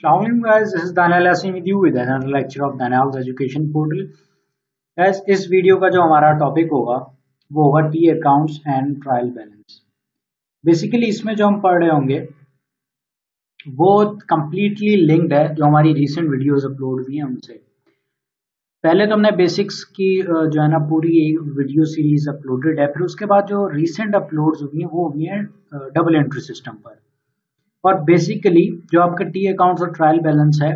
Assalamualaikum guys, this is Daniel Asim with you with another lecture of Daniel's Education Portal. Guys, इस video का जो हमारा topic होगा वो होगा T accounts and trial balance. Basically इसमें जो हम पढ़ रहे होंगे वो कंप्लीटली लिंक्ड है जो हमारी रिसेंट वीडियोस अपलोड हुई हैं उनसे। पहले तो हमने बेसिक्स की जो है ना पूरी वीडियो सीरीज अपलोडेड है, फिर उसके बाद जो रिसेंट अपलोड्स हुई हैं वो हुई हैं डबल एंट्री सिस्टम पर। और बेसिकली जो आपका टी अकाउंट्स और ट्रायल बैलेंस है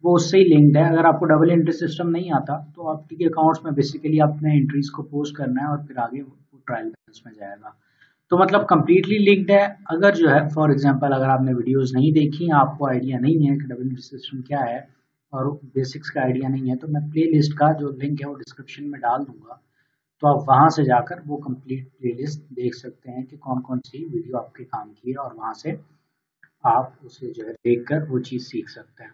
वो उससे ही लिंक्ड है। अगर आपको डबल एंट्री सिस्टम नहीं आता तो आप टी अकाउंट्स में बेसिकली अपने एंट्रीज को पोस्ट करना है और फिर आगे वो ट्रायल बैलेंस में जाएगा। तो मतलब कंप्लीटली लिंक्ड है। अगर जो है फॉर एग्जांपल अगर आपने वीडियोस नहीं देखी, आपको आइडिया नहीं है कि डबल एंट्री सिस्टम क्या है और बेसिक्स का आइडिया नहीं है, तो मैं प्ले लिस्ट का जो लिंक है वो डिस्क्रिप्शन में डाल दूंगा, तो आप वहां से जाकर वो कंप्लीट प्ले लिस्ट देख सकते हैं कि कौन कौन सी वीडियो आपके काम की है और वहां से आप उसे जो है देखकर वो चीज़ सीख सकते हैं।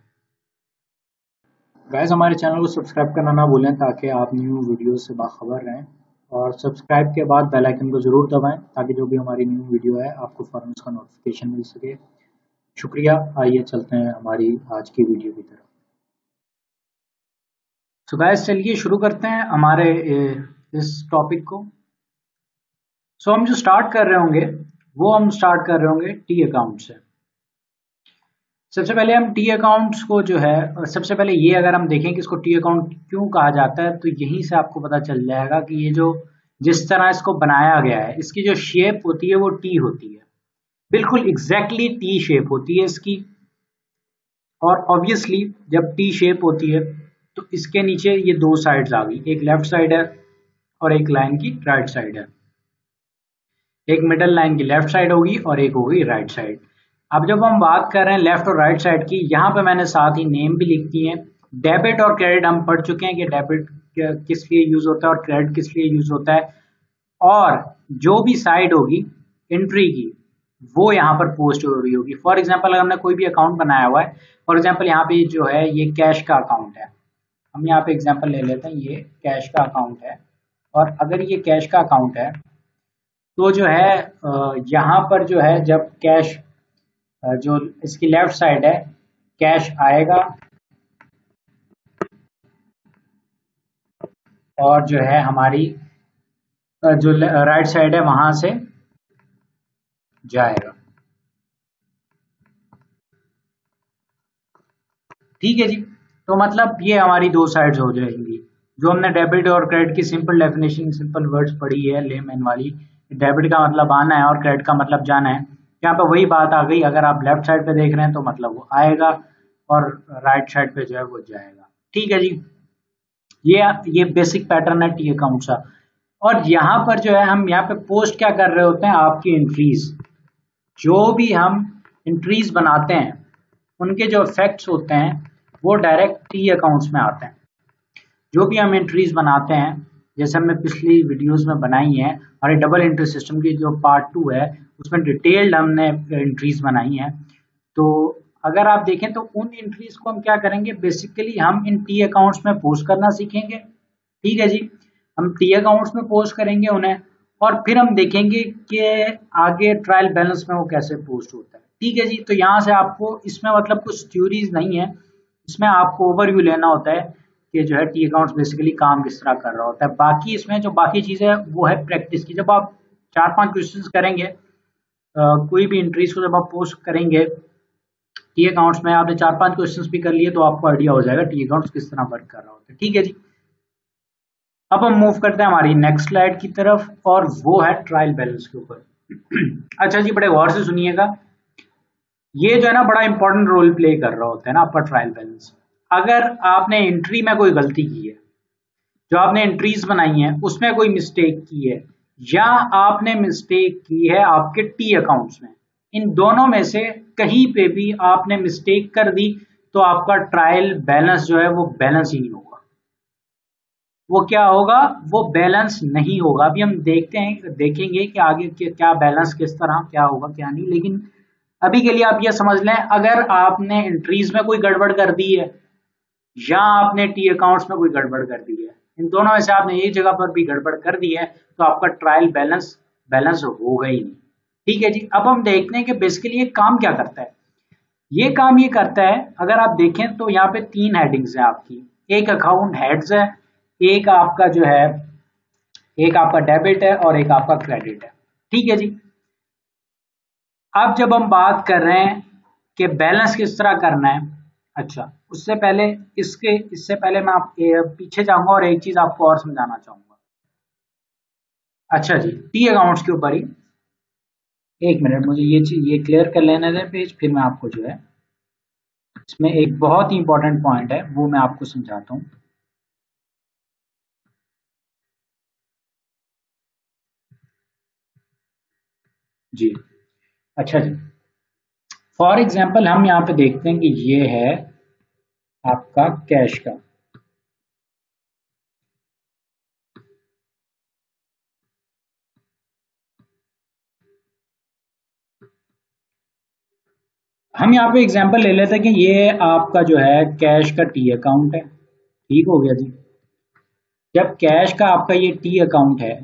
गाइस, हमारे चैनल को सब्सक्राइब करना ना भूलें ताकि आप न्यू वीडियो से बाखबर रहें, और सब्सक्राइब के बाद बेल आइकन को ज़रूर दबाएं ताकि जो भी हमारी न्यू वीडियो है आपको फौरन उसका नोटिफिकेशन मिल सके। शुक्रिया। आइए चलते हैं हमारी आज की वीडियो की तरफ। तो गाइस चलिए शुरू करते हैं हमारे इस टॉपिक को। सो हम जो स्टार्ट कर रहे होंगे वो हम स्टार्ट कर रहे होंगे टी अकाउंट से। सबसे पहले हम टी अकाउंट्स को जो है, सबसे पहले ये अगर हम देखें कि इसको टी अकाउंट क्यों कहा जाता है, तो यहीं से आपको पता चल जाएगा कि ये जो जिस तरह इसको बनाया गया है, इसकी जो शेप होती है वो टी होती है, बिल्कुल एग्जैक्टली टी शेप होती है इसकी। और ऑब्वियसली जब टी शेप होती है तो इसके नीचे ये दो साइड्स आ गई, एक लेफ्ट साइड है और एक लाइन की राइट साइड है। एक मिडल लाइन की लेफ्ट साइड होगी और एक होगी राइट साइड। अब जब हम बात कर रहे हैं लेफ्ट और राइट साइड की, यहाँ पे मैंने साथ ही नेम भी लिख दिए हैं। डेबिट और क्रेडिट हम पढ़ चुके हैं कि डेबिट किस लिए यूज होता है और क्रेडिट किस लिए यूज होता है, और जो भी साइड होगी एंट्री की वो यहाँ पर पोस्ट हो रही होगी। फॉर एग्जाम्पल अगर हमने कोई भी अकाउंट बनाया हुआ है, फॉर एग्जाम्पल यहाँ पे जो है ये कैश का अकाउंट है, हम यहाँ पे एग्जाम्पल ले लेते हैं, ये कैश का अकाउंट है। और अगर ये कैश का अकाउंट है तो जो है यहाँ पर जो है जब कैश जो इसकी लेफ्ट साइड है कैश आएगा और जो है हमारी जो राइट साइड है वहां से जाएगा। ठीक है जी। तो मतलब ये हमारी दो साइड्स हो जाएंगी। जो हमने डेबिट और क्रेडिट की सिंपल डेफिनेशन, सिंपल वर्ड्स पढ़ी है लेमैन वाली, डेबिट का मतलब आना है और क्रेडिट का मतलब जाना है, यहाँ पे वही बात आ गई। अगर आप लेफ्ट साइड पे देख रहे हैं तो मतलब वो आएगा और राइट साइड पे जो है वो जाएगा। ठीक है जी। ये बेसिक पैटर्न है टी अकाउंट का। और यहाँ पर जो है हम यहाँ पे पोस्ट क्या कर रहे होते हैं, आपकी एंट्रीज। जो भी हम एंट्रीज बनाते हैं उनके जो इफेक्ट्स होते हैं वो डायरेक्ट टी अकाउंट्स में आते हैं। जो भी हम एंट्रीज बनाते हैं, जैसे हमने पिछली वीडियोस में बनाई है, और डबल एंट्री सिस्टम की जो पार्ट 2 है उसमें डिटेल्ड हमने एंट्रीज बनाई है। तो अगर आप देखें तो उन एंट्रीज को हम क्या करेंगे, बेसिकली हम इन टी अकाउंट्स में पोस्ट करना सीखेंगे। ठीक है जी। हम टी अकाउंट्स में पोस्ट करेंगे उन्हें, और फिर हम देखेंगे कि आगे ट्रायल बैलेंस में वो कैसे पोस्ट होता है। ठीक है जी। तो यहाँ से आपको इसमें मतलब कुछ थ्योरीज नहीं है, इसमें आपको ओवरव्यू लेना होता है कि जो है टी अकाउंट्स बेसिकली काम किस तरह कर रहा होता है। बाकी इसमें जो बाकी चीजें है वो है प्रैक्टिस की। जब आप 4-5 क्वेश्चंस करेंगे, कोई भी एंट्रीज को जब आप पोस्ट करेंगे टी अकाउंट्स में, आपने 4-5 क्वेश्चंस भी कर लिए तो आपको आइडिया हो जाएगा टी अकाउंट्स किस तरह वर्क कर रहा होता है। ठीक है जी। अब हम मूव करते हैं हमारी नेक्स्ट स्लाइड की तरफ, और वो है ट्रायल बैलेंस के ऊपर। अच्छा जी, बड़े गौर से सुनिएगा। ये जो है ना बड़ा इंपॉर्टेंट रोल प्ले कर रहा होता है ना आपका ट्रायल बैलेंस। अगर आपने एंट्री में कोई गलती की है, जो आपने एंट्रीज बनाई है उसमें कोई मिस्टेक की है, या आपने मिस्टेक की है आपके टी अकाउंट्स में, इन दोनों में से कहीं पे भी आपने मिस्टेक कर दी तो आपका ट्रायल बैलेंस जो है वो बैलेंस ही नहीं होगा। वो क्या होगा, वो बैलेंस नहीं होगा। अभी हम देखेंगे कि आगे क्या बैलेंस किस तरह क्या होगा क्या नहीं, लेकिन अभी के लिए आप ये समझ लें, अगर आपने एंट्रीज में कोई गड़बड़ कर दी है या आपने टी अकाउंट्स में कोई गड़बड़ कर दी है, इन दोनों में से आपने एक जगह पर भी गड़बड़ कर दी है तो आपका ट्रायल बैलेंस होगा ही नहीं। ठीक है जी। अब हम देखते हैं कि बेसिकली ये काम क्या करता है। ये काम ये करता है, अगर आप देखें तो यहाँ पे 3 हेडिंग्स हैं आपकी, एक अकाउंट हेड्स है, एक आपका जो है, एक आपका डेबिट है और एक आपका क्रेडिट है। ठीक है जी। अब जब हम बात कर रहे हैं कि बैलेंस किस तरह करना है, अच्छा उससे पहले इससे पहले मैं आप पीछे जाऊंगा और एक चीज आपको और समझाना चाहूंगा। अच्छा जी, टी अकाउंट्स के ऊपर ही एक मिनट, मुझे ये क्लियर कर लेने दें पेज, फिर मैं आपको जो है इसमें एक बहुत ही इंपॉर्टेंट पॉइंट है वो मैं आपको समझाता हूँ। जी अच्छा जी, फॉर एग्जाम्पल हम यहाँ पे देखते हैं कि ये है आपका कैश का, हम यहाँ पे एग्जाम्पल ले लेते हैं कि ये आपका जो है कैश का टी अकाउंट है। ठीक हो गया जी। जब कैश का आपका ये टी अकाउंट है,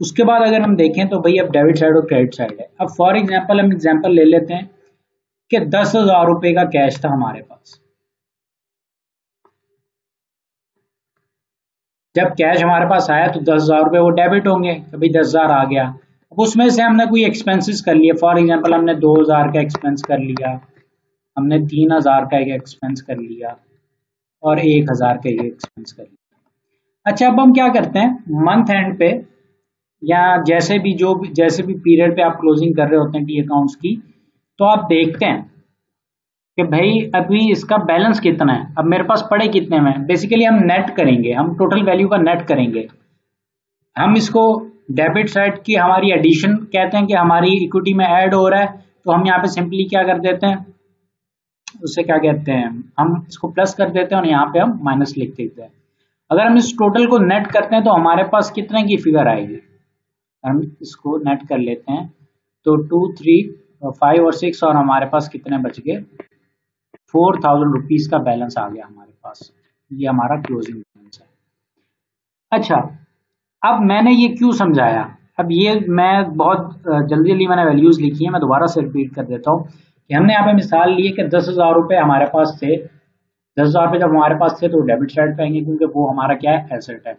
उसके बाद अगर हम देखें तो भाई अब डेबिट साइड और क्रेडिट साइड है। अब फॉर एग्जाम्पल हम एग्जाम्पल ले लेते हैं कि 10,000 रुपए का कैश था हमारे पास। जब कैश हमारे पास आया तो 10,000 रुपए वो डेबिट होंगे, कभी 10,000 आ गया। अब उसमें से हमने कोई एक्सपेंसेस कर लिए, फॉर एग्जाम्पल हमने 2,000 का एक्सपेंस कर लिया, हमने 3,000 का एक एक्सपेंस कर लिया और 1,000 का एक एक्सपेंस कर लिया। अच्छा अब हम क्या करते हैं मंथ एंड पे या जैसे भी पीरियड पे आप क्लोजिंग कर रहे होते हैं टी अकाउंट्स की, तो आप देखते हैं कि भाई अभी इसका बैलेंस कितना है, अब मेरे पास पड़े कितने में। बेसिकली हम नेट करेंगे, हम टोटल वैल्यू का नेट करेंगे। हम इसको डेबिट साइड की हमारी एडिशन कहते हैं कि हमारी इक्विटी में ऐड हो रहा है, तो हम यहाँ पे सिंपली क्या कर देते हैं, उससे क्या कहते हैं, हम इसको प्लस कर देते हैं और यहाँ पे हम माइनस लिख देते हैं। अगर हम इस टोटल को नेट करते हैं तो हमारे पास कितने की फिगर आएगी, हम इसको नेट कर लेते हैं तो 2, 3, 5 और 6 और हमारे पास कितने बच गए, 4,000 रुपीज का बैलेंस आ गया हमारे पास। ये हमारा क्लोजिंग बैलेंस है। अच्छा अब मैंने ये क्यों समझाया, अब ये मैं बहुत जल्दी जल्दी मैंने वैल्यूज लिखी है, मैं दोबारा से रिपीट कर देता हूँ कि हमने यहाँ पे मिसाल ली है कि 10,000 रुपए हमारे पास थे। 10,000 रुपए जब हमारे पास थे तो डेबिट साइड पे आएंगे क्योंकि वो हमारा क्या है, एसेट है।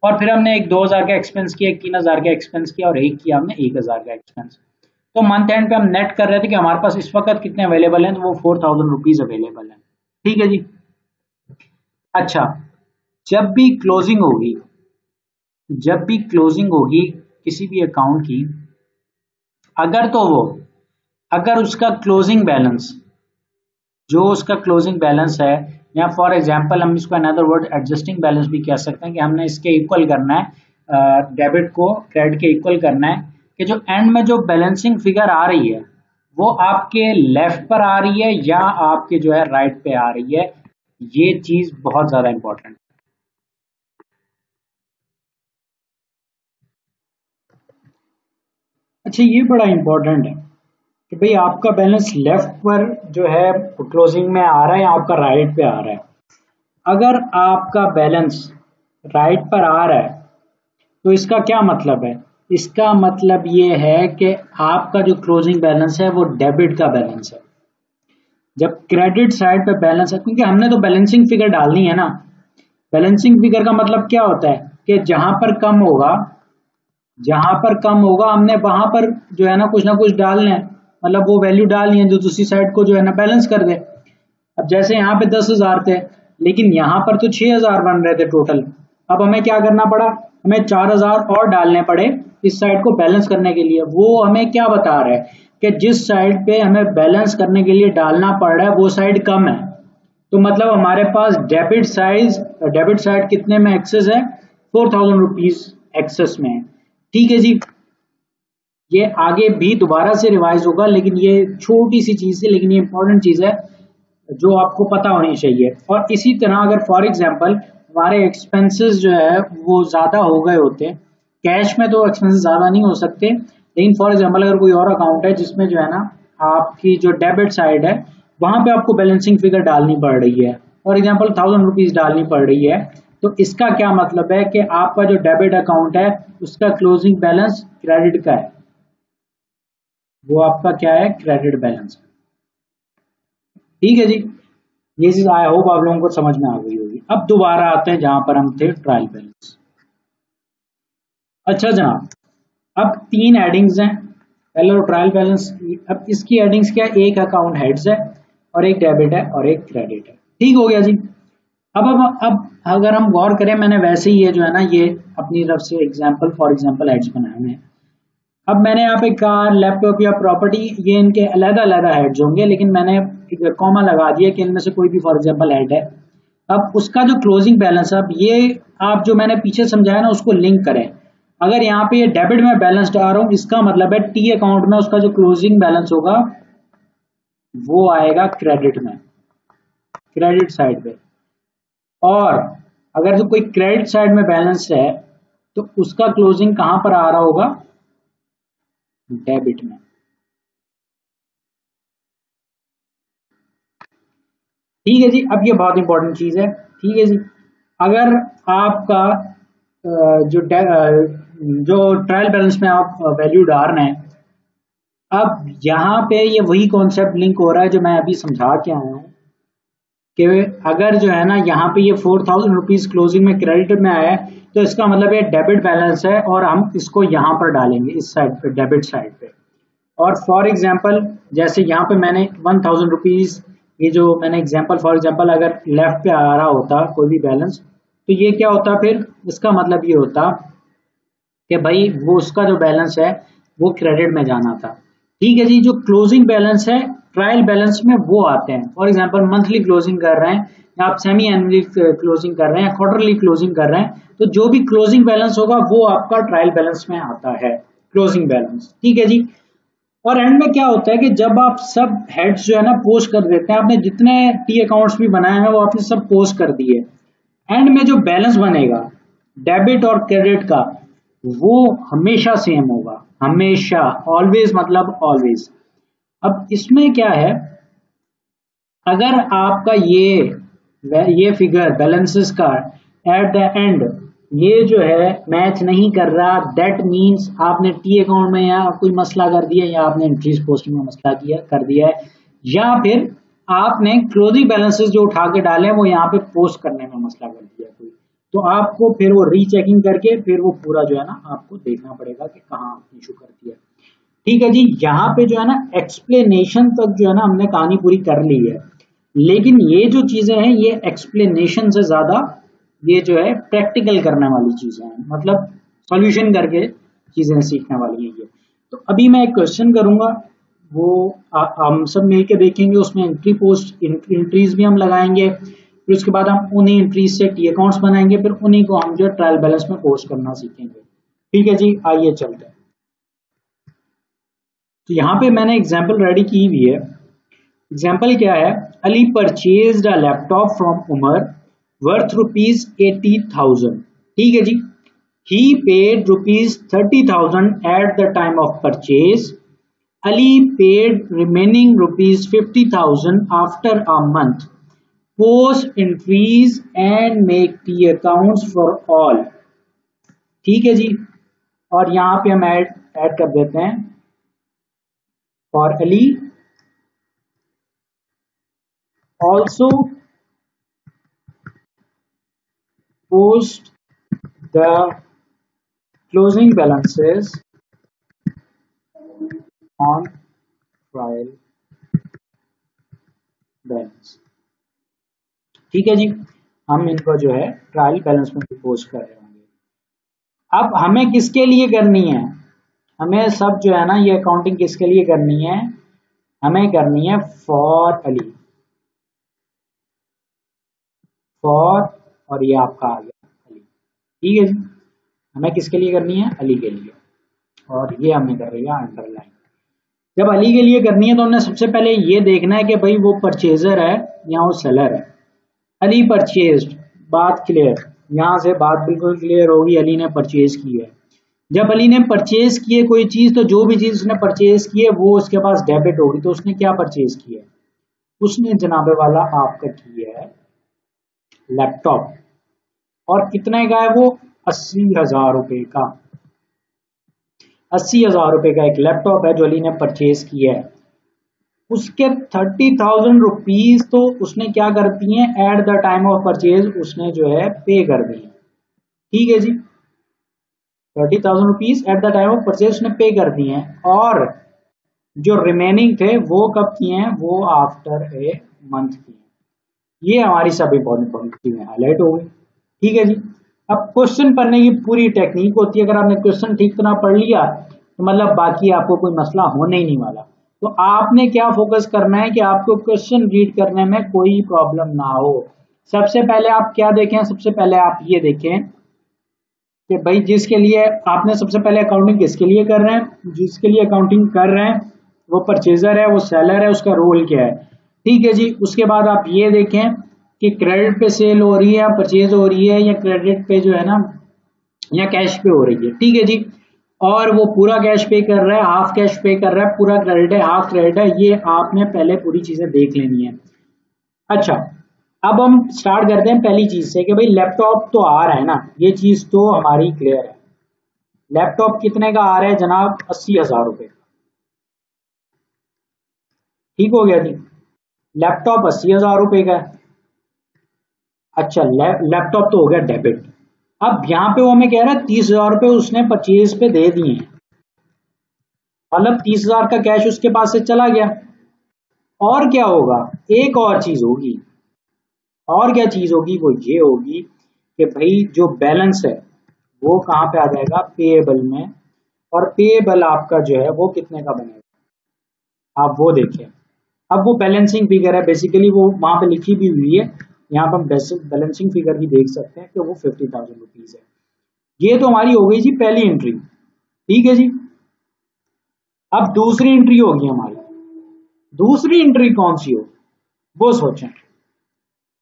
और फिर हमने एक 2,000 का एक्सपेंस किया, एक 3,000 का एक्सपेंस किया और एक किया हमने 1,000 का एक्सपेंस। तो मंथ एंड पे हम नेट कर रहे थे कि हमारे पास इस वक्त कितने अवेलेबल हैं, तो वो 4,000 रुपीज अवेलेबल है। ठीक है जी। अच्छा जब भी क्लोजिंग होगी, जब भी क्लोजिंग होगी किसी भी अकाउंट की, अगर तो वो अगर उसका क्लोजिंग बैलेंस, जो उसका क्लोजिंग बैलेंस है, या फॉर एग्जांपल हम इसको अनदर वर्ड एडजस्टिंग बैलेंस भी कह सकते हैं कि हमने इसके इक्वल करना है, डेबिट को क्रेडिट के इक्वल करना है, कि जो एंड में जो बैलेंसिंग फिगर आ रही है वो आपके लेफ्ट पर आ रही है या आपके जो है राइट पे आ रही है। ये चीज बहुत ज्यादा इंपॉर्टेंट है। अच्छा ये बड़ा इंपॉर्टेंट है कि भाई आपका बैलेंस लेफ्ट पर जो है क्लोजिंग में आ रहा है या आपका राइट पे आ रहा है। अगर आपका बैलेंस राइट पर आ रहा है तो इसका क्या मतलब है, इसका मतलब ये है कि आपका जो क्लोजिंग बैलेंस है वो डेबिट का बैलेंस है। जब क्रेडिट साइड पे बैलेंस है, क्योंकि हमने तो बैलेंसिंग फिगर डालनी है ना, बैलेंसिंग फिगर का मतलब क्या होता है कि जहां पर कम होगा हमने वहां पर जो है ना कुछ डालना है, मतलब वो वैल्यू डालनी है जो दूसरी साइड को जो है ना बैलेंस कर दे। अब जैसे यहाँ पे 10,000 थे लेकिन यहाँ पर तो 6,000 बन रहे थे टोटल, अब हमें क्या करना पड़ा, हमें 4,000 और डालने पड़े इस साइड को बैलेंस करने के लिए। वो हमें क्या बता रहा है कि जिस साइड पे हमें बैलेंस करने के लिए डालना पड़ रहा है वो साइड कम है, तो मतलब हमारे पास डेबिट साइड कितने में एक्सेस है, 4,000 रुपीज एक्सेस में है। ठीक है जी। ये आगे भी दोबारा से रिवाइज होगा, लेकिन ये छोटी सी चीज है लेकिन ये इंपॉर्टेंट चीज है जो आपको पता होनी चाहिए। और इसी तरह अगर फॉर एग्जांपल हमारे एक्सपेंसेस जो है वो ज्यादा हो गए होते, कैश में तो एक्सपेंसेस ज्यादा नहीं हो सकते, लेकिन फॉर एग्जांपल अगर कोई और अकाउंट है जिसमें जो है ना आपकी जो डेबिट साइड है वहां पे आपको बैलेंसिंग फिगर डालनी पड़ रही है, फॉर एग्जांपल 1,000 रुपीज डालनी पड़ रही है, तो इसका क्या मतलब है कि आपका जो डेबिट अकाउंट है उसका क्लोजिंग बैलेंस क्रेडिट का है, वो आपका क्या है, क्रेडिट बैलेंस। ठीक है जी, ये चीज आई होप आप लोगों को समझ में आ गई होगी। अब दोबारा आते हैं जहां पर हम थे, ट्रायल बैलेंस। अच्छा जनाब, अब 3 एडिंग्स हैं, पहले तो ट्रायल बैलेंस। अब इसकी एडिंग्स क्या है, एक अकाउंट हेड्स है और एक डेबिट है और एक क्रेडिट है। ठीक हो गया जी। अब अगर हम गौर करें, मैंने वैसे ही ये जो है ना, ये अपनी तरफ से एग्जांपल फॉर एग्जांपल हेड्स बनाए हुए हैं। अब मैंने यहाँ पे कार, लैपटॉप या प्रॉपर्टी, ये इनके अलग अलग हेड्स होंगे, लेकिन मैंने कॉमा लगा दिया कि इनमें से कोई भी फॉर एग्जांपल हेड है। अब उसका जो क्लोजिंग बैलेंस, अब ये आप जो मैंने पीछे समझाया ना, उसको लिंक करें। अगर यहाँ पे ये डेबिट में बैलेंस आ रहा हूं, इसका मतलब है टी अकाउंट में उसका जो क्लोजिंग बैलेंस होगा वो आएगा क्रेडिट में, क्रेडिट साइड पे। और अगर जो कोई क्रेडिट साइड में बैलेंस है तो उसका क्लोजिंग कहां पर आ रहा होगा, डेबिट में। ठीक है जी। अब ये बहुत इंपॉर्टेंट चीज है। ठीक है जी, अगर आपका जो ट्रायल बैलेंस में आप वैल्यू डाल रहे हैं, अब यहाँ पे ये वही कॉन्सेप्ट लिंक हो रहा है जो मैं अभी समझा के आया हूँ कि अगर जो है ना यहाँ पे ये 4000 रुपीज क्लोजिंग में क्रेडिट में आया है, तो इसका मतलब ये डेबिट बैलेंस है और हम इसको यहाँ पर डालेंगे, इस साइड पे, डेबिट साइड पे। और फॉर एग्जाम्पल जैसे यहाँ पे मैंने 1000 रुपीज, ये जो मैंने एग्जाम्पल फॉर एग्जाम्पल अगर लेफ्ट पे आ रहा होता कोई भी बैलेंस, तो ये क्या होता, फिर इसका मतलब ये होता कि भाई वो उसका जो बैलेंस है वो क्रेडिट में जाना था। ठीक है जी। जो क्लोजिंग बैलेंस है ट्रायल बैलेंस में वो आते हैं, फॉर एग्जांपल मंथली क्लोजिंग कर रहे हैं या आप सेमी एनुअली क्लोजिंग कर रहे हैं या क्वार्टरली क्लोजिंग कर रहे हैं, तो जो भी क्लोजिंग बैलेंस होगा वो आपका ट्रायल बैलेंस में आता है, क्लोजिंग बैलेंस। ठीक है जी। और एंड में क्या होता है कि जब आप सब हेड्स जो है ना पोस्ट कर देते हैं, आपने जितने टी अकाउंट्स भी बनाए हैं वो आपने सब पोस्ट कर दिए, एंड में जो बैलेंस बनेगा डेबिट और क्रेडिट का, वो हमेशा सेम होगा, हमेशा, ऑलवेज मतलब ऑलवेज। अब इसमें क्या है, अगर आपका ये फिगर बैलेंसेस का एट द एंड ये जो है मैच नहीं कर रहा, दैट मींस आपने टी अकाउंट में या कोई मसला कर दिया, या आपने एंट्रीज पोस्टिंग में मसला किया कर दिया है, या फिर आपने क्लोजिंग बैलेंसेस जो उठा के डाले वो यहाँ पे पोस्ट करने में मसला कर दिया कोई, तो आपको फिर वो रीचेकिंग करके फिर वो पूरा जो है ना आपको देखना पड़ेगा कि कहाँ इशू कर दिया। ठीक है जी। यहाँ पे जो है ना एक्सप्लेनेशन तक जो है ना हमने कहानी पूरी कर ली है, लेकिन ये जो चीजें हैं ये एक्सप्लेनेशन से ज्यादा ये जो है प्रैक्टिकल करने वाली चीजें हैं, मतलब सॉल्यूशन करके चीजें सीखने वाली है ये। तो अभी मैं एक क्वेश्चन करूंगा, वो हम सब मिलके देखेंगे, उसमें एंट्री पोस्ट एंट्रीज भी हम लगाएंगे, फिर उसके बाद हम उन्हीं एंट्रीज से टी अकाउंट्स बनाएंगे, फिर उन्हीं को हम जो है ट्रायल बैलेंस में पोस्ट करना सीखेंगे। ठीक है जी, आइए चलते हैं। तो यहाँ पे मैंने एग्जाम्पल रेडी की हुई है। एग्जाम्पल क्या है, Ali purchased a laptop from Umar worth ₹80,000। ठीक है जी। He paid ₹30,000 at the time of purchase. Ali paid remaining ₹50,000 after a month. Post entries and make T accounts for all. ठीक है जी। और यहां पे हम ऐड कर देते हैं for Ali also post the closing balances on trial balance। ठीक है जी। हम इनको जो है ट्रायल बैलेंस में पोस्ट कर रहे होंगे। अब हमें किसके लिए करनी है, हमें सब जो है ना ये अकाउंटिंग किसके लिए करनी है, हमें करनी है फॉर अली, फॉर, और ये आपका आ गया अली। ठीक है जी। हमें किसके लिए करनी है, अली के लिए, और ये हमने कर रही है अंडरलाइन। जब अली के लिए करनी है तो हमने सबसे पहले ये देखना है कि भाई वो परचेजर है या वो सेलर है। अली परचेज्ड, बात क्लियर, यहां से बात बिल्कुल क्लियर होगी, अली ने परचेज की है। जब अली ने परचेज किए कोई चीज, तो जो भी चीज उसने परचेज की है वो उसके पास डेबिट होगी, तो उसने क्या परचेज किया है, उसने जनाबे वाला आपका किया है लैपटॉप। और कितने का है वो, 80,000 रुपए का, 80,000 रुपए का एक लैपटॉप है जो अली ने परचेज किया है। उसके 30,000 रुपीज तो उसने क्या कर दिए eight the time of purchase, उसने जो है पे कर दिए। ठीक है जी, 30,000 rupees eight the time of purchase उसने पे कर दिए हैं, और जो रिमेनिंग थे वो कब किए हैं, वो आफ्टर ए मंथ किए हैं। ये हमारी सब इंपॉर्टेंट चीजें हाईलाइट हो गई। ठीक है जी। अब क्वेश्चन पढ़ने की पूरी टेक्निक होती है, अगर आपने क्वेश्चन ठीक तरह पढ़ लिया तो मतलब बाकी आपको कोई मसला होने ही नहीं वाला। तो आपने क्या फोकस करना है कि आपको क्वेश्चन रीड करने में कोई प्रॉब्लम ना हो। सबसे पहले आप क्या देखें, सबसे पहले आप ये देखें कि भाई जिसके लिए आपने सबसे पहले अकाउंटिंग किसके लिए कर रहे हैं, जिसके लिए अकाउंटिंग कर रहे हैं वो परचेजर है, वो सेलर है, उसका रोल क्या है। ठीक है जी। उसके बाद आप ये देखें कि क्रेडिट पे सेल हो रही है, परचेज हो रही है, या क्रेडिट पे जो है ना, या कैश पे हो रही है। ठीक है जी। और वो पूरा कैश पे कर रहा है, हाफ कैश पे कर रहा है, पूरा क्रेडिट है, हाफ क्रेडिट है, ये आपने पहले पूरी चीजें देख लेनी है। अच्छा, अब हम स्टार्ट करते हैं पहली चीज से कि भाई लैपटॉप तो आ रहा है ना, ये चीज तो हमारी क्लियर है। लैपटॉप कितने का आ रहा है जनाब, 80,000 रुपए। ठीक हो गया जी, लैपटॉप 80,000 रुपए का है। अच्छा, लैपटॉप तो हो गया डेबिट। अब यहाँ पे वो हमें कह रहा है 30,000 रुपए उसने परचेज पे दे दिए हैं, मतलब 30,000 का कैश उसके पास से चला गया। और क्या होगा, एक और चीज होगी, और क्या चीज होगी, वो ये होगी कि भाई जो बैलेंस है वो कहाँ पे आ जाएगा, पेएबल में। और पेएबल आपका जो है वो कितने का बनेगा, आप वो देखें। अब वो बैलेंसिंग फिगर है, बेसिकली वो वहां पे लिखी भी हुई है, यहाँ पर हम बैलेंसिंग फिगर भी देख सकते हैं कि वो 50,000 रुपीज है। ये तो हमारी हो गई जी पहली एंट्री। ठीक है जी। अब दूसरी एंट्री होगी हमारी, दूसरी एंट्री कौन सी होगी वो सोचें,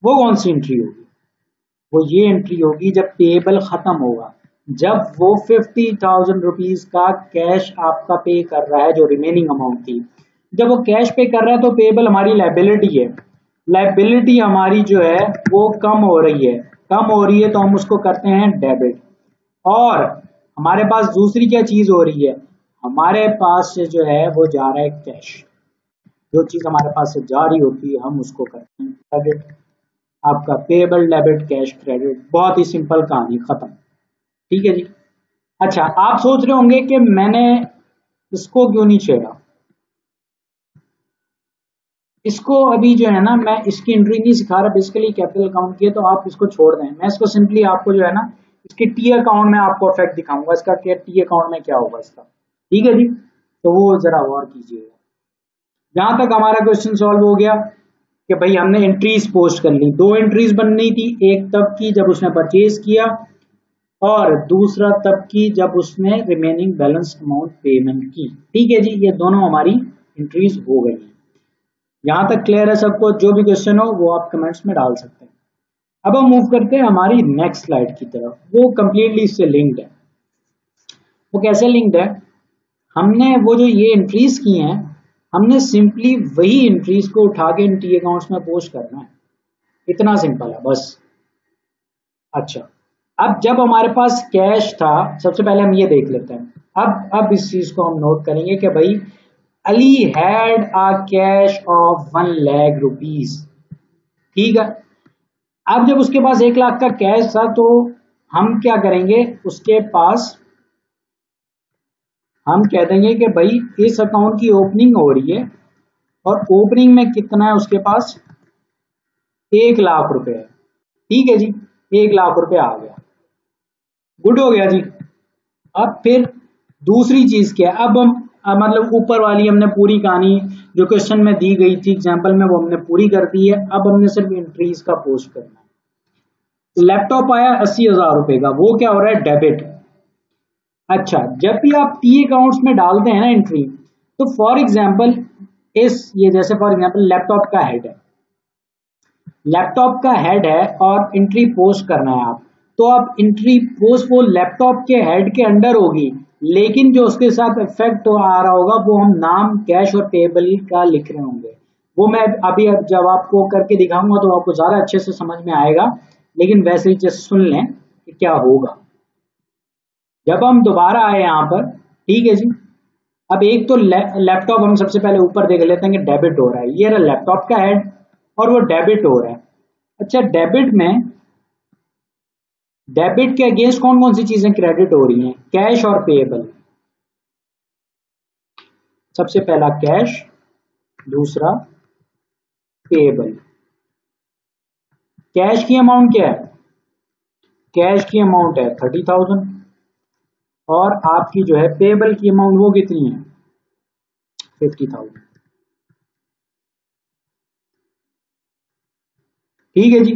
वो कौन सी एंट्री होगी, वो ये एंट्री होगी जब पेएबल खत्म होगा, जब वो 50,000 रुपीज का कैश आपका पे कर रहा है, जो रिमेनिंग अमाउंट थी, जब वो कैश पे कर रहा है तो पेएबल हमारी लायबिलिटी है। लायबिलिटी हमारी जो है वो कम हो रही है, कम हो रही है तो हम उसको करते हैं डेबिट। और हमारे पास दूसरी क्या चीज हो रही है, हमारे पास से जो है वो जा रहा है कैश, जो चीज हमारे पास से जा रही होती है हम उसको करते हैं क्रेडिट। आपका पेएबल डेबिट कैश क्रेडिट, बहुत ही सिंपल कहानी, खत्म। ठीक है जी। अच्छा, आप सोच रहे होंगे कि मैंने इसको क्यों नहीं छेड़ा, इसको अभी जो है ना मैं इसकी एंट्री नहीं सिखा रहा, बेसिकली कैपिटल अकाउंट की है, तो आप इसको छोड़ दें। मैं इसको सिंपली आपको जो है ना इसके टी अकाउंट में आपको इफेक्ट दिखाऊंगा, इसका क्या टी अकाउंट में क्या होगा इसका। ठीक है जी, तो वो जरा गौर कीजिएगा। जहां तक हमारा क्वेश्चन सॉल्व हो गया कि भाई हमने एंट्रीज पोस्ट कर ली, दो एंट्रीज बननी थी, एक तब की जब उसने परचेज किया, और दूसरा तब की जब उसने रिमेनिंग बैलेंस अमाउंट पेमेंट की। ठीक है जी, ये दोनों हमारी एंट्रीज हो गई। यहां तक क्लियर है सबको, जो भी क्वेश्चन हो वो आप कमेंट्स में डाल सकते हैं। अब हम मूव करते हैं हमारी नेक्स्ट स्लाइड की तरफ, वो कंप्लीटली इससे लिंक्ड है। वो कैसे लिंक्ड है, हमने वो जो ये एंट्रीज की हैं, हमने सिंपली वही एंट्रीज को उठा के टी अकाउंट्स में पोस्ट करना है, इतना सिंपल है बस। अच्छा, अब जब हमारे पास कैश था, सबसे पहले हम ये देख लेते हैं। अब इस चीज को हम नोट करेंगे कि भाई Ali had a cash of 1 lakh rupees. ठीक है। अब जब उसके पास 1 लाख का कैश था तो हम क्या करेंगे, उसके पास हम कह देंगे कि भाई इस अकाउंट की ओपनिंग हो रही है, और ओपनिंग में कितना है उसके पास, 1 लाख रुपए है। ठीक है जी, 1 लाख रुपए आ गया, गुड हो गया जी। अब फिर दूसरी चीज क्या है, अब हम मतलब ऊपर वाली हमने पूरी कहानी जो क्वेश्चन में दी गई थी एग्जाम्पल में वो हमने पूरी कर दी है। अब हमने सिर्फ एंट्रीज का पोस्ट करना है। लैपटॉप आया 80,000 रुपए का, वो क्या हो रहा है, डेबिट। अच्छा, जब भी आप टी अकाउंट्स में डालते हैं ना एंट्री, तो फॉर एग्जाम्पल ये जैसे फॉर एग्जाम्पल लैपटॉप का हेड है, लैपटॉप का हेड है और एंट्री पोस्ट करना है आप, तो आप एंट्री पोस्ट वो लैपटॉप के हेड के अंडर होगी, लेकिन जो उसके साथ इफेक्ट आ रहा होगा वो हम नाम कैश और पेएबल का लिख रहे होंगे। वो मैं अभी जब आपको करके दिखाऊंगा तो आपको ज्यादा अच्छे से समझ में आएगा, लेकिन वैसे ही जस्ट सुन लें कि क्या होगा। जब हम दोबारा आए यहाँ पर, ठीक है जी, अब एक तो लैपटॉप हम सबसे पहले ऊपर देख लेते हैं कि डेबिट हो रहा है, ये रहा लैपटॉप का हेड और वो डेबिट हो रहा है। अच्छा, डेबिट में डेबिट के अगेंस्ट कौन कौन सी चीजें क्रेडिट हो रही हैं? कैश और पेएबल। सबसे पहला कैश, दूसरा पेएबल। कैश की अमाउंट क्या है? कैश की अमाउंट है 30,000 और आपकी जो है पेएबल की अमाउंट वो कितनी है? 50,000। ठीक है जी,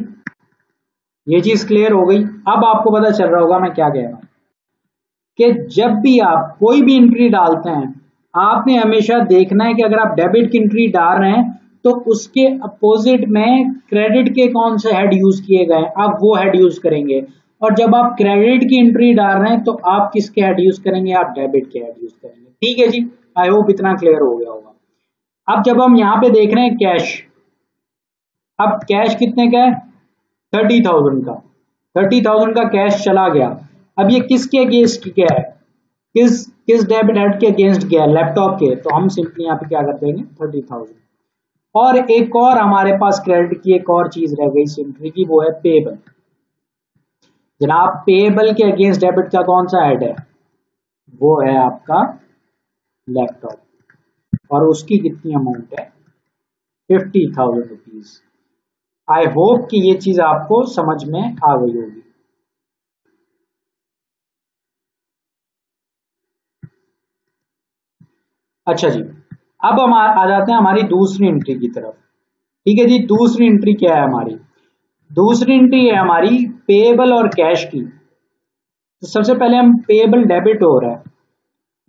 ये चीज क्लियर हो गई। अब आपको पता चल रहा होगा मैं क्या कह रहा हूं कि जब भी आप कोई भी एंट्री डालते हैं, आपने हमेशा देखना है कि अगर आप डेबिट की एंट्री डाल रहे हैं तो उसके अपोजिट में क्रेडिट के कौन से हेड यूज किए गए, आप वो हेड यूज करेंगे। और जब आप क्रेडिट की एंट्री डाल रहे हैं तो आप किसके हेड यूज करेंगे? आप डेबिट के हेड यूज करेंगे। ठीक है जी, आई होप इतना क्लियर हो गया होगा। अब जब हम यहाँ पे देख रहे हैं कैश, अब कैश कितने का है? 30,000 का। 30,000 का कैश चला गया। अब ये किसके अगेंस्ट गया है? किस किस डेबिट हेड के अगेंस्ट गया? लैपटॉप के। तो हम सिंपली यहाँ पे क्या कर देंगे? 30,000। और एक और हमारे पास क्रेडिट की एक और चीज रह गई एंट्री की, वो है पेएबल। जनाब, पेएबल के अगेंस्ट डेबिट का कौन सा हेड है? वो है आपका लैपटॉप और उसकी कितनी अमाउंट है? 50,000 रुपीज। आई होप कि ये चीज आपको समझ में आ गई होगी। अच्छा जी, अब हम आ जाते हैं हमारी दूसरी एंट्री की तरफ। ठीक है जी, दूसरी एंट्री क्या है हमारी? दूसरी एंट्री है हमारी पेएबल और कैश की। तो सबसे पहले हम पेएबल डेबिट हो रहा है,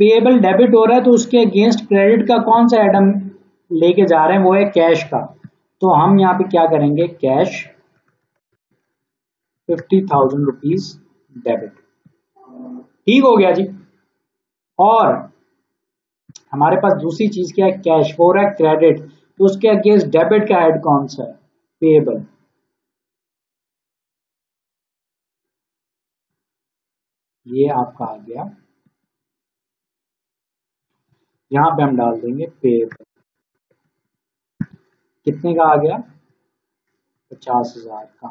पेएबल डेबिट हो रहा है तो उसके अगेंस्ट क्रेडिट का कौन सा आइटम लेके जा रहे हैं? वो है कैश का। तो हम यहाँ पे क्या करेंगे? Cash 50,000 rupees debit. ठीक हो गया जी। और हमारे पास दूसरी चीज क्या है? कैश। हो रहा है क्रेडिट, तो उसके अगेंस्ट डेबिट का हेड कौन सा है? पेएबल। ये आपका आ गया, यहां पे हम डाल देंगे पेएबल। कितने का आ गया? 50,000 का।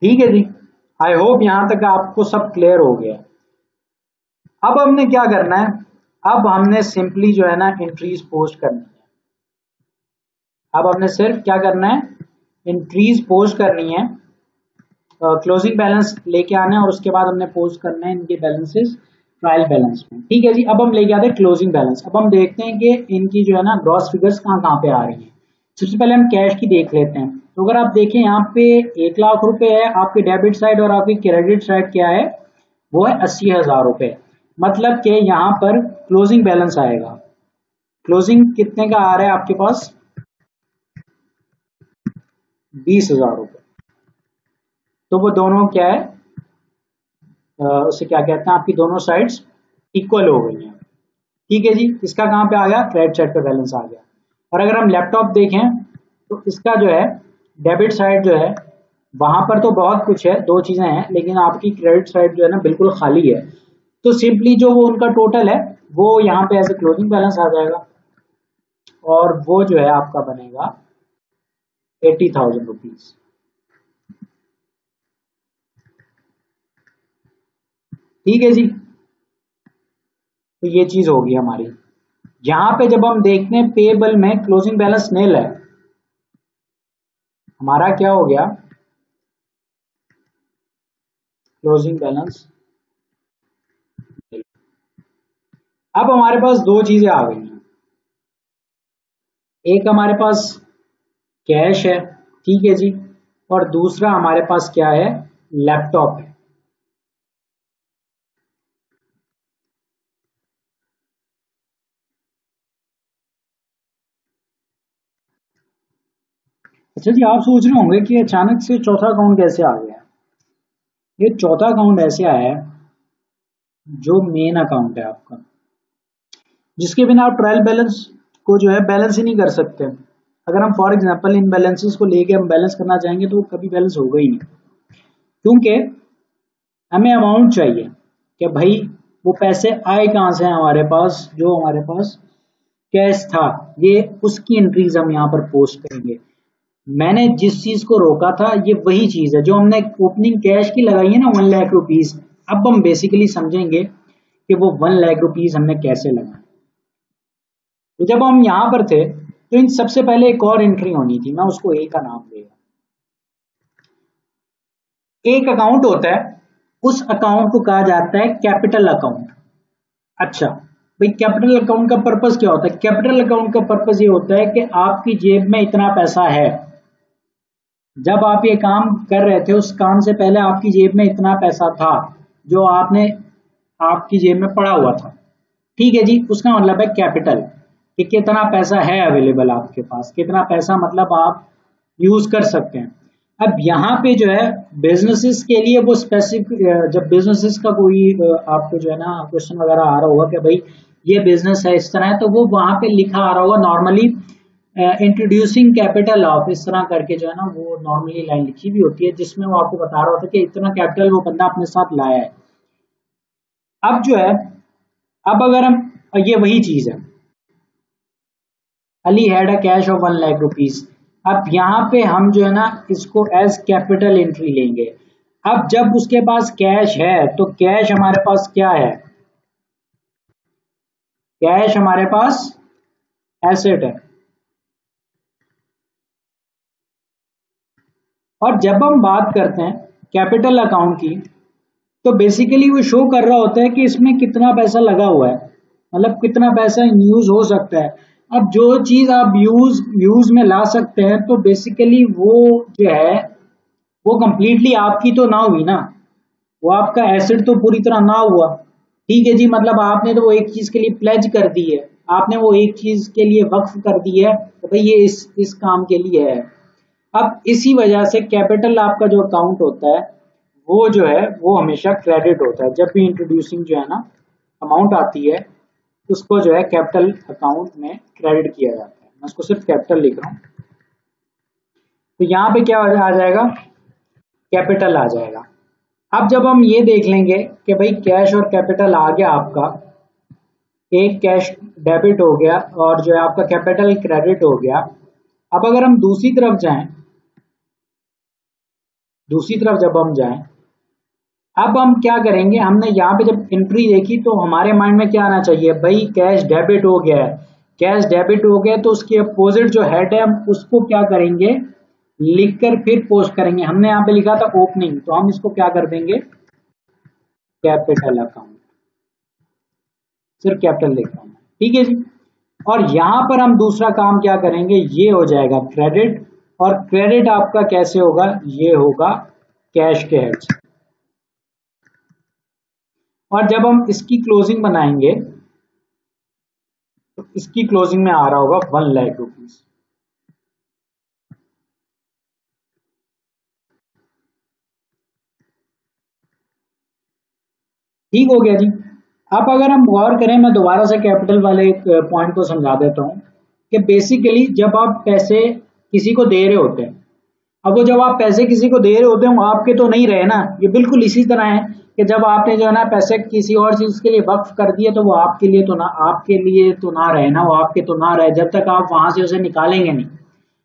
ठीक है जी, आई होप यहां तक आपको सब क्लियर हो गया। अब हमने क्या करना है? अब हमने सिंपली जो है ना एंट्रीज पोस्ट करनी है। अब हमने सिर्फ क्या करना है? एंट्रीज पोस्ट करनी है, क्लोजिंग बैलेंस लेके आना है और उसके बाद हमने पोस्ट करना है इनके बैलेंसेस ट्रायल बैलेंस में। ठीक है जी, अब हम लेके आते हैं क्लोजिंग बैलेंस। अब हम देखते हैं कि इनकी जो है ना ग्रॉस फिगर्स कहाँ कहाँ पे आ रही हैं। सबसे पहले हम कैश की देख लेते हैं। तो अगर आप देखें यहाँ पे 1,00,000 रुपए है आपकी डेबिट साइड और आपकी क्रेडिट साइड क्या है? वो है 80,000 रुपए। मतलब कि यहाँ पर क्लोजिंग बैलेंस आएगा। क्लोजिंग कितने का आ रहा है आपके पास? 20,000 रुपए। तो वो दोनों क्या है, उसे क्या कहते हैं, आपकी दोनों साइड्स इक्वल हो गई हैं। ठीक है जी, इसका कहाँ पे आ गया? क्रेडिट साइड पे बैलेंस आ गया। और अगर हम लैपटॉप देखें तो इसका जो है डेबिट साइड जो है वहां पर तो बहुत कुछ है, दो चीजें हैं, लेकिन आपकी क्रेडिट साइड जो है ना बिल्कुल खाली है। तो सिंपली जो वो उनका टोटल है वो यहाँ पे एज ए क्लोजिंग बैलेंस आ जाएगा और वो जो है आपका बनेगा 80,000 रुपीज। ठीक है जी, तो ये चीज होगी हमारी। यहां पे जब हम देखते हैं पेएबल में क्लोजिंग बैलेंस नील है, हमारा क्या हो गया? Closing balance. अब हमारे पास दो चीजें आ गई हैं, एक हमारे पास कैश है, ठीक है जी, और दूसरा हमारे पास क्या है? लैपटॉप है। अच्छा जी, आप सोच रहे होंगे कि अचानक से चौथा अकाउंट कैसे आ गया? ये चौथा अकाउंट ऐसे आया है जो मेन अकाउंट है आपका, जिसके बिना आप ट्रायल बैलेंस को जो है बैलेंस ही नहीं कर सकते। अगर हम फॉर एग्जांपल इन बैलेंसेस को लेके हम बैलेंस करना चाहेंगे तो वो कभी बैलेंस होगा ही नहीं, क्योंकि हमें अमाउंट चाहिए। कि भाई वो पैसे आए कहाँ से हमारे पास, जो हमारे पास कैश था, ये उसकी एंट्रीज हम यहाँ पर पोस्ट करेंगे। मैंने जिस चीज को रोका था ये वही चीज है जो हमने ओपनिंग कैश की लगाई है ना 1,00,000 रुपीज। अब हम बेसिकली समझेंगे कि वो 1,00,000 रुपीज हमने कैसे लगाए। तो जब हम यहाँ पर थे तो इन सबसे पहले एक और एंट्री होनी थी, मैं उसको ए का नाम देगा। एक अकाउंट होता है, उस अकाउंट को कहा जाता है कैपिटल अकाउंट। अच्छा भाई, कैपिटल अकाउंट का पर्पस क्या होता है? कैपिटल अकाउंट का पर्पस ये होता है कि आपकी जेब में इतना पैसा है, जब आप ये काम कर रहे थे उस काम से पहले आपकी जेब में इतना पैसा था जो आपने आपकी जेब में पड़ा हुआ था, ठीक है जी। उसका मतलब है कैपिटल, कि कितना पैसा है अवेलेबल आपके पास, कितना पैसा मतलब आप यूज कर सकते हैं। अब यहाँ पे जो है बिजनेसेस के लिए वो स्पेसिफिक, जब बिजनेसेस का कोई आपको जो है ना क्वेश्चन वगैरह आ रहा होगा कि भाई ये बिजनेस है इस तरह है, तो वो वहां पे लिखा आ रहा होगा नॉर्मली इंट्रोड्यूसिंग कैपिटल ऑफ, इस तरह करके जो है ना वो नॉर्मली लाइन लिखी भी होती है जिसमें वो आपको बता रहा होता है कि इतना कैपिटल वो बंदा अपने साथ लाया है। अब जो है, अब अगर हम, ये वही चीज है, Ali had a cash of 1,00,000 rupees. अब यहाँ पे हम जो है ना इसको एज कैपिटल एंट्री लेंगे। अब जब उसके पास कैश है तो कैश हमारे पास क्या है? कैश हमारे पास एसेट है। और जब हम बात करते हैं कैपिटल अकाउंट की, तो बेसिकली वो शो कर रहा होता है कि इसमें कितना पैसा लगा हुआ है, मतलब कितना पैसा यूज हो सकता है। अब जो चीज आप यूज में ला सकते हैं तो बेसिकली वो जो है वो कंप्लीटली आपकी तो ना हुई ना, वो आपका एसेट तो पूरी तरह ना हुआ, ठीक है जी। मतलब आपने तो वो एक चीज के लिए प्लेज कर दी है, आपने वो एक चीज के लिए वक्फ कर दी है तो भाई ये इस काम के लिए है। अब इसी वजह से कैपिटल आपका जो अकाउंट होता है वो जो है वो हमेशा क्रेडिट होता है। जब भी इंट्रोड्यूसिंग जो है ना अमाउंट आती है उसको जो है कैपिटल अकाउंट में क्रेडिट किया जाता है। मैं उसको सिर्फ कैपिटल लिख रहा हूँ, तो यहाँ पे क्या आ जाएगा? कैपिटल आ जाएगा। अब जब हम ये देख लेंगे कि भाई कैश और कैपिटल आ गया आपका, एक कैश डेबिट हो गया और जो है आपका कैपिटल क्रेडिट हो गया। अब अगर हम दूसरी तरफ जाएं, दूसरी तरफ जब हम जाएं, अब हम क्या करेंगे? हमने यहाँ पे जब एंट्री देखी तो हमारे माइंड में क्या आना चाहिए? भाई कैश डेबिट हो गया है, कैश डेबिट हो गया तो उसके अपोजिट जो हेड है हम उसको क्या करेंगे? लिखकर फिर पोस्ट करेंगे। हमने यहाँ पे लिखा था ओपनिंग, तो हम इसको क्या कर देंगे? कैपिटल अकाउंट, सिर्फ कैपिटल लिख रहा हूं, ठीक है जी। और यहां पर हम दूसरा काम क्या करेंगे? ये हो जाएगा क्रेडिट, और क्रेडिट आपका कैसे होगा? ये होगा कैश के हेड से। और जब हम इसकी क्लोजिंग बनाएंगे तो इसकी क्लोजिंग में आ रहा होगा 1,00,000 रुपीज। ठीक हो गया जी। अब अगर हम गौर करें, मैं दोबारा से कैपिटल वाले पॉइंट को समझा देता हूं कि बेसिकली जब आप पैसे किसी को दे रहे होते हैं, अब वो जब आप पैसे किसी को दे रहे होते हैं वो आपके तो नहीं रहे ना। ये बिल्कुल इसी तरह है कि जब आपने जो है ना पैसे किसी और चीज के लिए वक्फ कर दिए तो वो आपके लिए तो ना, आपके लिए तो ना रहे ना, वो आपके तो ना रहे जब तक आप वहां से उसे निकालेंगे नहीं।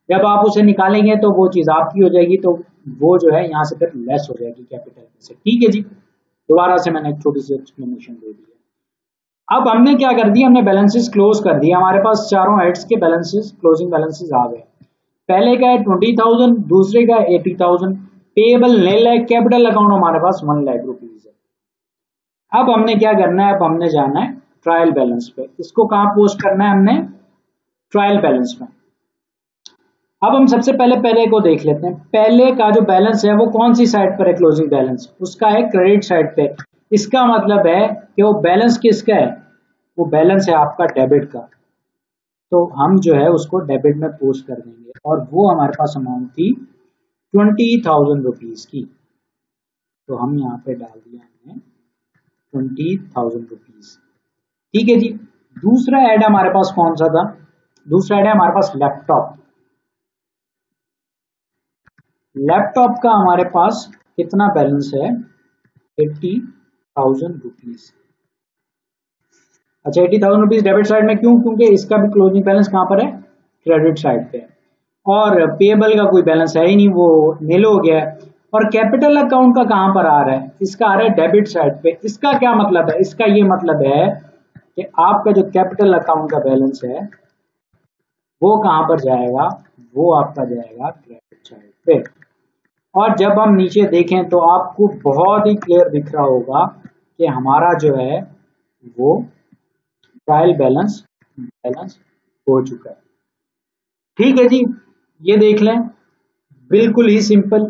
जब आप उसे निकालेंगे तो वो चीज आपकी हो जाएगी, तो वो जो है यहाँ से फिर लेस हो जाएगी कैपिटल से, ठीक है जी। दोबारा से मैंने एक छोटी सी एक्सप्लेनेशन दे दी है। अब हमने क्या कर दिया? हमने बैलेंसेस क्लोज कर दिया, हमारे पास चारों हेड्स के बैलेंसेस, क्लोजिंग बैलेंसेस आ गए। पहले का है 20,000, दूसरे का 80,000। पेएबल नील है, कैपिटल अकाउंट हमारे पास 1,00,000 रुपीज है। अब हमने क्या करना है? अब हमने जाना है ट्रायल बैलेंस पे। इसको कहां पोस्ट करना है? हमने ट्रायल बैलेंस में। अब हम सबसे पहले को देख लेते हैं। पहले का जो बैलेंस है वो कौन सी साइड पर है? क्लोजिंग बैलेंस उसका है क्रेडिट साइड पे। इसका मतलब है कि वो बैलेंस किसका है? वो बैलेंस है आपका डेबिट का। तो हम जो है उसको डेबिट में पोस्ट कर देंगे, और वो हमारे पास अमाउंट थी 20,000 रुपीज की। तो हम यहाँ पे डाल दिया हमने 20,000 रुपीज, ठीक है जी। दूसरा ऐड हमारे पास कौन सा था? दूसरा ऐड है हमारे पास लैपटॉप। लैपटॉप का हमारे पास कितना बैलेंस है? 80,000। ₹80,000। अच्छा, ₹80,000 डेबिट साइड में क्यों? क्योंकि इसका भी क्लोजिंग बैलेंस कहाँ पर है? क्रेडिट साइड पे। और पेएबल का कोई बैलेंस है ही नहीं, वो नील हो गया है। और कैपिटल अकाउंट का कहां पर आ रहा है? इसका आ रहा है डेबिट साइड पे। इसका क्या मतलब है? इसका ये मतलब है कि आपका जो कैपिटल अकाउंट का बैलेंस है वो कहां पर जाएगा? वो आपका जाएगा क्रेडिट साइड पे। और जब हम नीचे देखें तो आपको बहुत ही क्लियर दिख रहा होगा कि हमारा जो है वो ट्रायल बैलेंस हो चुका है। ठीक है जी, ये देख लें, बिल्कुल ही सिंपल,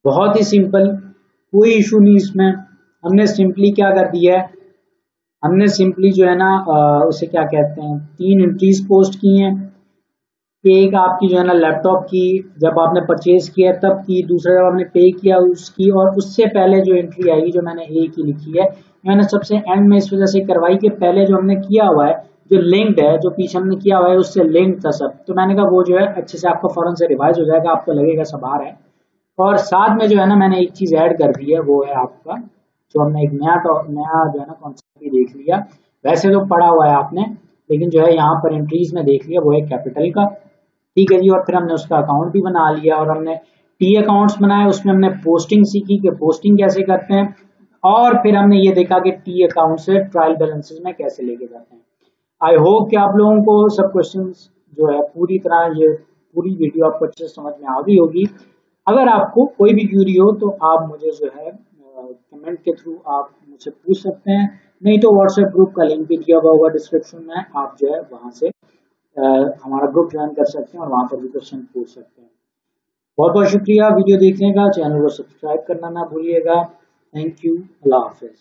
बहुत ही सिंपल, कोई इशू नहीं इसमें। हमने सिंपली क्या कर दिया है, हमने सिंपली जो है ना उसे क्या कहते हैं, 3 एंट्रीज पोस्ट की हैं। एक आपकी जो है ना लैपटॉप की, जब आपने परचेज किया तब की, दूसरा जब आपने पे किया उसकी, और उससे पहले जो एंट्री आएगी जो मैंने ए की लिखी है, मैंने सबसे एंड में इस वजह से करवाई कि पहले जो हमने किया हुआ है, जो लिंक्ड है, जो पीछे हमने किया हुआ है उससे लिंक था सब, तो मैंने कहा वो जो है अच्छे से आपका फौरन से रिवाइज हो जाएगा, आपको लगेगा सब आ रहा है। और साथ में जो है ना मैंने एक चीज ऐड कर दी है, वो है आपका जो हमने एक नया जो है ना कॉन्सेप्ट भी देख लिया। वैसे तो पढ़ा हुआ है आपने, लेकिन जो है यहाँ पर एंट्रीज में देख लिया वो है कैपिटल का। ठीक है जी, और फिर हमने उसका अकाउंट भी बना लिया, और हमने टी अकाउंट्स बनाए, उसमें हमने पोस्टिंग सीखी कि पोस्टिंग कैसे करते हैं, और फिर हमने ये देखा कि टी अकाउंट से ट्रायल बैलेंसेस में कैसे लेके जाते हैं। आई होप कि आप लोगों को सब क्वेश्चंस जो है पूरी तरह, ये पूरी वीडियो आपको अच्छे से समझ में आ गई होगी। अगर आपको कोई भी क्यूरी हो तो आप मुझे जो है कमेंट के थ्रू आप मुझसे पूछ सकते हैं, नहीं तो व्हाट्सएप ग्रुप का लिंक भी दिया हुआ होगा डिस्क्रिप्शन में, आप जो है वहां से हमारा ग्रुप ज्वाइन कर सकते हैं और वहां पर भी क्वेश्चन पूछ सकते हैं। बहुत बहुत शुक्रिया वीडियो देखने का, चैनल को सब्सक्राइब करना ना भूलिएगा। Thank you, Allah Hafiz.